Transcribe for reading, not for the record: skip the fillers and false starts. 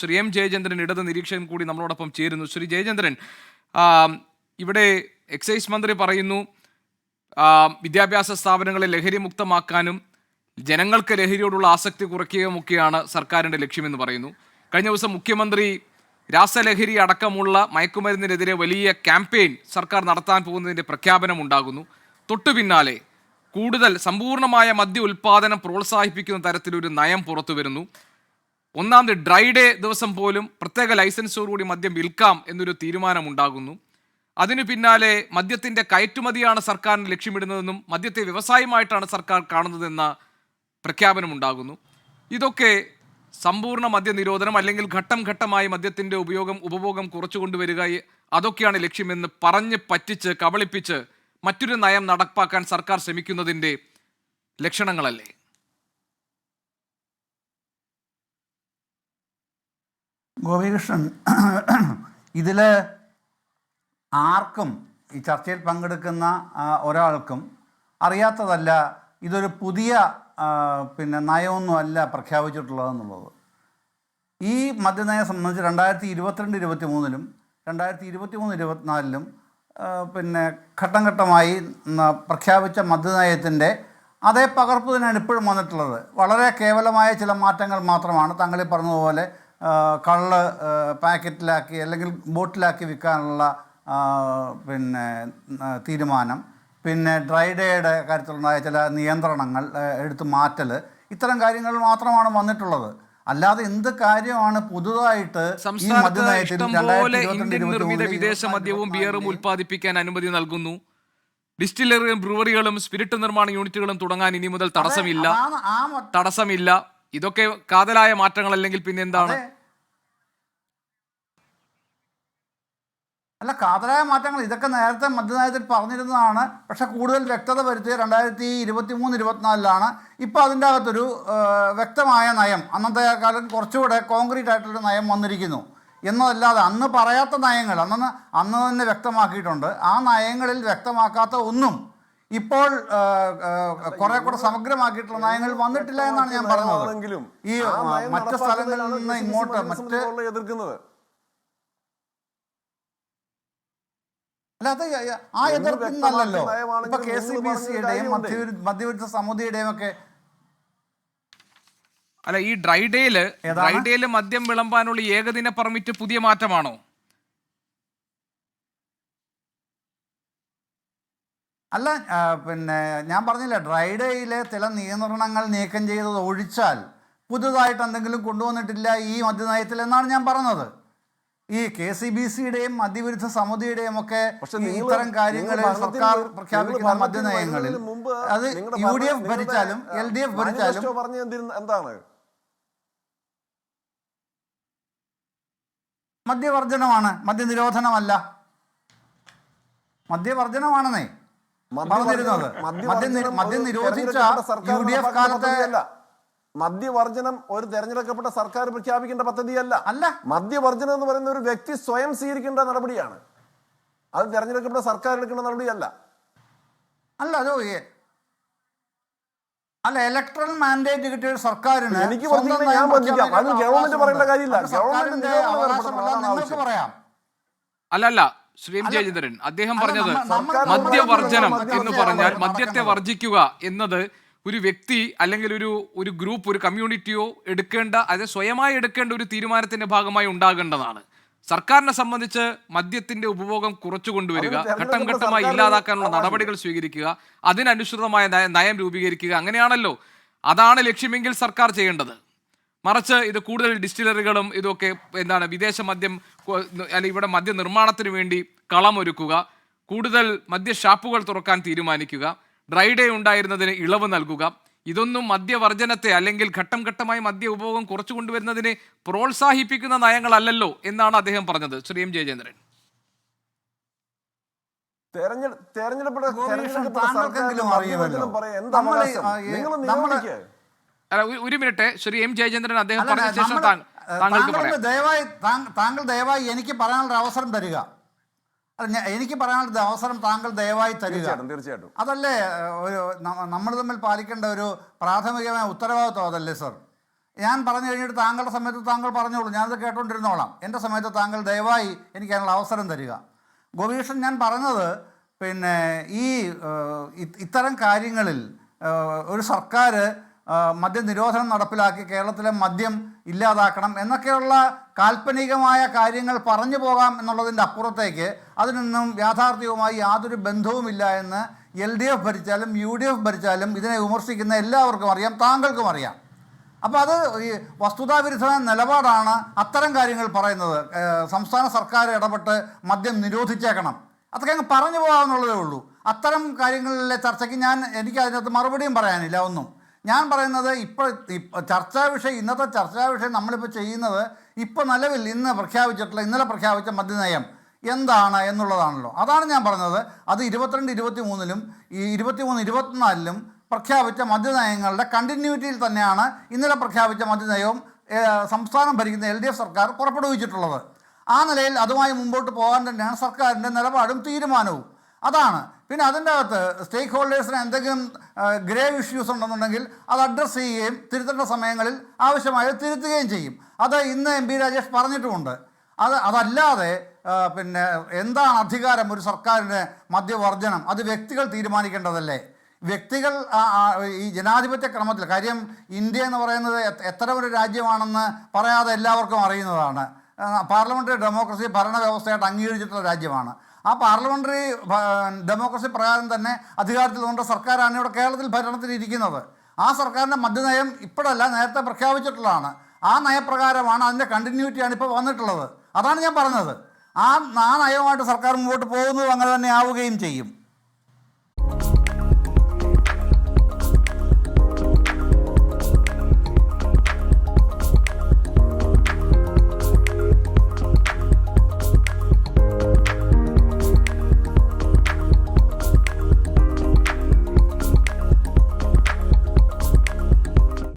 Shri M Jayachandran ഇടത് നിരീക്ഷകൻ കൂടി നമ്മളോടൊപ്പം ചേരുന്നു. ശ്രീ ജയചന്ദ്രൻ, ഇവിടെ എക്സൈസ് മന്ത്രി പറയുന്നു വിദ്യാഭ്യാസ സ്ഥാപനങ്ങളെ ലഹരി മുക്തമാക്കാനും ജനങ്ങൾക്ക് ലഹരിയോടുള്ള ആസക്തി കുറയ്ക്കുകയുമൊക്കെയാണ് സർക്കാരിൻ്റെ ലക്ഷ്യമെന്ന് പറയുന്നു. കഴിഞ്ഞ ദിവസം മുഖ്യമന്ത്രി രാസലഹരി അടക്കമുള്ള മയക്കുമരുന്നിനെതിരെ വലിയ ക്യാമ്പയിൻ സർക്കാർ നടത്താൻ പോകുന്നതിൻ്റെ പ്രഖ്യാപനം ഉണ്ടാകുന്നു. തൊട്ടു പിന്നാലെ കൂടുതൽ സമ്പൂർണ്ണമായ മദ്യ ഉൽപ്പാദനം പ്രോത്സാഹിപ്പിക്കുന്ന തരത്തിലൊരു നയം പുറത്തു വരുന്നു. ഒന്നാമത് ഡ്രൈ ഡേ ദിവസം പോലും പ്രത്യേക ലൈസൻസോടുകൂടി മദ്യം വിൽക്കാം എന്നൊരു തീരുമാനമുണ്ടാകുന്നു. അതിനു പിന്നാലെ മദ്യത്തിൻ്റെ കയറ്റുമതിയാണ് സർക്കാരിന് ലക്ഷ്യമിടുന്നതെന്നും മദ്യത്തെ വ്യവസായമായിട്ടാണ് സർക്കാർ കാണുന്നതെന്ന പ്രഖ്യാപനമുണ്ടാകുന്നു. ഇതൊക്കെ സമ്പൂർണ്ണ മദ്യനിരോധനം അല്ലെങ്കിൽ ഘട്ടം ഘട്ടമായി മദ്യത്തിൻ്റെ ഉപഭോഗം കുറച്ചു കൊണ്ടുവരിക, അതൊക്കെയാണ് ലക്ഷ്യമെന്ന് പറഞ്ഞ് പറ്റിച്ച് കബളിപ്പിച്ച് മറ്റൊരു നയം നടപ്പാക്കാൻ സർക്കാർ ശ്രമിക്കുന്നതിൻ്റെ ലക്ഷണങ്ങളല്ലേ? ഗോപികൃഷ്ണൻ, ഇതിൽ ആർക്കും ഈ ചർച്ചയിൽ പങ്കെടുക്കുന്ന ഒരാൾക്കും അറിയാത്തതല്ല ഇതൊരു പുതിയ നയമൊന്നുമല്ല പ്രഖ്യാപിച്ചിട്ടുള്ളതെന്നുള്ളത്. ഈ മദ്യനയം സംബന്ധിച്ച് 2022-23 2023-24 ഘട്ടം ഘട്ടമായി പ്രഖ്യാപിച്ച മദ്യനയത്തിൻ്റെ അതേ പകർപ്പ് തന്നെയാണ് ഇപ്പോഴും വന്നിട്ടുള്ളത്. വളരെ കേവലമായ ചില മാറ്റങ്ങൾ മാത്രമാണ്. താങ്കളീ പറഞ്ഞതുപോലെ കള്ള് പാക്കറ്റിലാക്കി അല്ലെങ്കിൽ ബോട്ടിലാക്കി വിൽക്കാനുള്ള തീരുമാനം, ഡ്രൈ ഡേയുടെ കാര്യത്തിലുണ്ടായ ചില നിയന്ത്രണങ്ങൾ എടുത്തു മാറ്റൽ, ഇത്തരം കാര്യങ്ങൾ മാത്രമാണ് വന്നിട്ടുള്ളത്. അല്ലാതെ എന്ത് കാര്യമാണ് പുതുതായിട്ട് ഈ മദ്യനയത്തിൽ വിദേശ മദ്യവും ബിയറും ഉൽപ്പാദിപ്പിക്കാൻ അനുമതി നൽകുന്നു. ഡിസ്റ്റിലറിയും ബ്രൂവറികളും സ്പിരിറ്റ് നിർമ്മാണ യൂണിറ്റുകളും തുടങ്ങാൻ ഇനി മുതൽ തടസ്സമില്ല. ഇതൊക്കെ കാതലായ മാറ്റങ്ങൾ അല്ലെങ്കിൽ പിന്നെ എന്താണ്? അല്ല, കാതലായ മാറ്റങ്ങൾ ഇതൊക്കെ നേരത്തെ മദ്യനയത്തിൽ പറഞ്ഞിരുന്നതാണ്. പക്ഷെ കൂടുതൽ വ്യക്തത വരുത്തിയ 2023-24 ഇപ്പോൾ അതിൻ്റെ അകത്തൊരു വ്യക്തമായ നയം, അന്നത്തെ കാലം കുറച്ചുകൂടെ കോൺക്രീറ്റ് ആയിട്ടുള്ളൊരു നയം വന്നിരിക്കുന്നു എന്നതല്ലാതെ അന്ന് പറയാത്ത നയങ്ങൾ അന്ന് തന്നെ വ്യക്തമാക്കിയിട്ടുണ്ട്. ആ നയങ്ങളിൽ വ്യക്തമാക്കാത്ത ഒന്നും ഇപ്പോൾ കുറെ കൂടെ സമഗ്രമാക്കിയിട്ടുള്ള നയങ്ങൾ വന്നിട്ടില്ല എന്നാണ് ഞാൻ പറഞ്ഞത്. ഈ മറ്റ് സ്ഥലങ്ങളിൽ നിന്ന് ഇങ്ങോട്ട് എതിർക്കുന്നത് അല്ല, അത് ആ എതിർക്കുന്നല്ലോ. ഇപ്പൊ KCBCയുടെയും മദ്യവിരുദ്ധ സമിതിയുടെയും ഒക്കെ അല്ല, ഈ ഡ്രൈ ഡേയില് മദ്യം വിളമ്പാനുള്ള ഏകദിന പെർമിറ്റ് പുതിയ മാറ്റമാണോ? അല്ല, ഞാൻ പറഞ്ഞില്ല, ഡ്രൈ ഡേയിലെ ചില നിയന്ത്രണങ്ങൾ നീക്കം ചെയ്തത് ഒഴിച്ചാൽ പുതുതായിട്ട് എന്തെങ്കിലും കൊണ്ടുവന്നിട്ടില്ല ഈ മദ്യനയത്തിൽ എന്നാണ് ഞാൻ പറഞ്ഞത്. ഈ KCBCയുടെയും മദ്യവിരുദ്ധ സമിതിയുടെയും ഒക്കെ ഇത്തരം കാര്യങ്ങളിൽ സർക്കാർ പ്രഖ്യാപിക്കുന്ന മദ്യനയങ്ങളിൽ അത് UDF ഭരിച്ചാലും LDF ഭരിച്ചാലും എന്താണ് മദ്യവർജനമാണ്, മദ്യനിരോധനമല്ല. മദ്യവർജനമാണെന്നേ പറഞ്ഞിരുന്നത്. മദ്യം നിരോധിച്ച UDF കാലത്തെ മദ്യവർജനം ഒരു തെരഞ്ഞെടുക്കപ്പെട്ട സർക്കാർ പ്രഖ്യാപിക്കേണ്ട പദ്ധതിയല്ല. മദ്യവർജനം എന്ന് പറയുന്ന ഒരു വ്യക്തി സ്വയം സ്വീകരിക്കേണ്ട നടപടിയാണ്. അത് തെരഞ്ഞെടുക്കപ്പെട്ട സർക്കാർ എടുക്കേണ്ട നടപടിയല്ല. അല്ല, ഇലക്ട്രൽ മാൻഡേറ്റ് കിട്ടിയ സർക്കാരിന് എനിക്ക് ഞാൻ അത് ഗവൺമെന്റ് പറയേണ്ട കാര്യമില്ല. നിങ്ങൾക്ക് പറയാം. അല്ലല്ല, ശ്രീ എം ജയചന്ദ്രൻ അദ്ദേഹം പറഞ്ഞത് മദ്യവർജനം എന്ന് പറഞ്ഞാൽ മദ്യത്തെ വർജിക്കുക എന്നത് ഒരു വ്യക്തി അല്ലെങ്കിൽ ഒരു ഗ്രൂപ്പ്, ഒരു കമ്മ്യൂണിറ്റിയോ എടുക്കേണ്ട, അതായത് സ്വയമായി എടുക്കേണ്ട ഒരു തീരുമാനത്തിന്റെ ഭാഗമായി ഉണ്ടാകേണ്ടതാണ്. സർക്കാരിനെ സംബന്ധിച്ച് മദ്യത്തിന്റെ ഉപഭോഗം കുറച്ചു കൊണ്ടുവരിക, ഘട്ടം ഘട്ടമായി ഇല്ലാതാക്കാനുള്ള നടപടികൾ സ്വീകരിക്കുക, അതിനനുസൃതമായ നയം രൂപീകരിക്കുക, അങ്ങനെയാണല്ലോ. അതാണ് ലക്ഷ്യമെങ്കിൽ സർക്കാർ ചെയ്യേണ്ടത്. മറിച്ച് ഇത് കൂടുതൽ ഡിസ്റ്റിലറികളും ഇതൊക്കെ വിദേശ മദ്യം അല്ലെങ്കിൽ ഇവിടെ മദ്യ നിർമ്മാണത്തിന് വേണ്ടി കളമൊരുക്കുക, കൂടുതൽ മദ്യ ഷാപ്പുകൾ തുറക്കാൻ തീരുമാനിക്കുക, ഡ്രൈ ഡേ ഉണ്ടായിരുന്നതിന് ഇളവ് നൽകുക, ഇതൊന്നും മദ്യവർജനത്തെ അല്ലെങ്കിൽ ഘട്ടം ഘട്ടമായി മദ്യ ഉപഭോഗം കുറച്ചു കൊണ്ടുവരുന്നതിനെ പ്രോത്സാഹിപ്പിക്കുന്ന നയങ്ങളല്ലല്ലോ എന്നാണ് അദ്ദേഹം പറഞ്ഞത്. ശ്രീ എം ജയചന്ദ്രൻ, ഒരു മിനിറ്റ് ശ്രീ എം ജയചന്ദ്രൻ അദ്ദേഹം പറഞ്ഞ ശേഷം താങ്കൾ ദയവായി എനിക്ക് പറയാനുള്ള അവസരം തരിക. എനിക്ക് പറയാനുള്ള അവസരം താങ്കൾ ദയവായി തരിക. തീർച്ചയായിട്ടും അതല്ലേ ഒരു നമ്മൾ തമ്മിൽ പാലിക്കേണ്ട ഒരു പ്രാഥമികമായ ഉത്തരവാദിത്വം, അതല്ലേ സർ? ഞാൻ പറഞ്ഞു കഴിഞ്ഞിട്ട് താങ്കളുടെ സമയത്ത് താങ്കൾ പറഞ്ഞോളൂ, ഞാനത് കേട്ടോണ്ടിരുന്നോളാം. എൻ്റെ സമയത്ത് താങ്കൾ ദയവായി എനിക്ക് അതിനുള്ള അവസരം തരിക. ഗോപീകൃഷ്ണൻ, ഞാൻ പറഞ്ഞത് പിന്നെ ഇത്തരം കാര്യങ്ങളിൽ ഒരു സർക്കാർ മദ്യനിരോധനം നടപ്പിലാക്കി കേരളത്തിലെ മദ്യം ഇല്ലാതാക്കണം എന്നൊക്കെയുള്ള കാൽപ്പനികമായ കാര്യങ്ങൾ പറഞ്ഞു പോകാം എന്നുള്ളതിൻ്റെ അപ്പുറത്തേക്ക് അതിനൊന്നും യാഥാർത്ഥ്യവുമായി യാതൊരു ബന്ധവുമില്ല എന്ന് LDF ഭരിച്ചാലും UDF ഭരിച്ചാലും ഇതിനെ വിമർശിക്കുന്ന എല്ലാവർക്കും അറിയാം, താങ്കൾക്കും അറിയാം. അപ്പോൾ അത് ഈ വസ്തുതാവിരുദ്ധമായ നിലപാടാണ് അത്തരം കാര്യങ്ങൾ പറയുന്നത്. സംസ്ഥാന സർക്കാർ ഇടപെട്ട് മദ്യം നിരോധിച്ചേക്കണം, അതൊക്കെ അങ്ങ് പറഞ്ഞു പോകാമെന്നുള്ളതേ ഉള്ളൂ. അത്തരം കാര്യങ്ങളിലെ ചർച്ചയ്ക്ക് എനിക്ക് അതിനകത്ത് മറുപടിയും പറയാനില്ല ഒന്നും. ഞാൻ പറയുന്നത് ഇന്നത്തെ ചർച്ചാ വിഷയം നമ്മളിപ്പോൾ ചെയ്യുന്നത് നിലവിൽ ഇന്നലെ പ്രഖ്യാപിച്ച മദ്യനയം എന്താണ് എന്നുള്ളതാണല്ലോ. അതാണ് ഞാൻ പറഞ്ഞത്. അത് 22-23 ഈ 23-24 പ്രഖ്യാപിച്ച മദ്യനയങ്ങളുടെ കണ്ടിന്യൂറ്റിയിൽ തന്നെയാണ് ഇന്നലെ പ്രഖ്യാപിച്ച മദ്യനയവും സംസ്ഥാനം ഭരിക്കുന്ന LDF സർക്കാർ പുറപ്പെടുവിച്ചിട്ടുള്ളത്. ആ നിലയിൽ അതുമായി മുമ്പോട്ട് പോകാൻ തന്നെയാണ് സർക്കാരിൻ്റെ നിലപാടും തീരുമാനവും. അതാണ്. പിന്നെ അതിൻ്റെ അകത്ത് സ്റ്റേക്ക് ഹോൾഡേഴ്സിന് എന്തെങ്കിലും ഗ്രേവ് ഇഷ്യൂസ് ഉണ്ടെന്നുണ്ടെങ്കിൽ അത് അഡ്രസ്സ് ചെയ്യുകയും തിരുത്തേണ്ട സമയങ്ങളിൽ ആവശ്യമായത് തിരുത്തുകയും ചെയ്യും. അത് ഇന്ന് MP രാജേഷ് പറഞ്ഞിട്ടുമുണ്ട്. അതല്ലാതെ പിന്നെ എന്താണ് അധികാരം ഒരു സർക്കാരിന് മദ്യവർജനം? അത് വ്യക്തികൾ തീരുമാനിക്കേണ്ടതല്ലേ? വ്യക്തികൾ ഈ ജനാധിപത്യ ക്രമത്തിൽ, കാര്യം ഇന്ത്യ എന്ന് പറയുന്നത് എത്ര ഒരു രാജ്യമാണെന്ന് പറയാതെ എല്ലാവർക്കും അറിയുന്നതാണ്. പാർലമെൻ്ററി ഡെമോക്രസി ഭരണവ്യവസ്ഥയായിട്ട് അംഗീകരിച്ചിട്ടുള്ള രാജ്യമാണ്. ആ പാർലമെൻ്ററി ഡെമോക്രസി പ്രകാരം തന്നെ അധികാരത്തിൽ കൊണ്ട സർക്കാരാണ് ഇവിടെ കേരളത്തിൽ ഭരണത്തിലിരിക്കുന്നത്. ആ സർക്കാരിൻ്റെ മദ്യനയം ഇപ്പോഴല്ല, നേരത്തെ പ്രഖ്യാപിച്ചിട്ടുള്ളതാണ്. ആ നയപ്രകാരമാണ്, അതിൻ്റെ കണ്ടിന്യൂറ്റിയാണ് ഇപ്പോൾ വന്നിട്ടുള്ളത്. അതാണ് ഞാൻ പറഞ്ഞത്. ആ നയവുമായിട്ട് സർക്കാർ മുമ്പോട്ട് പോകുന്നത് അങ്ങനെ തന്നെ ആവുകയും ചെയ്യും.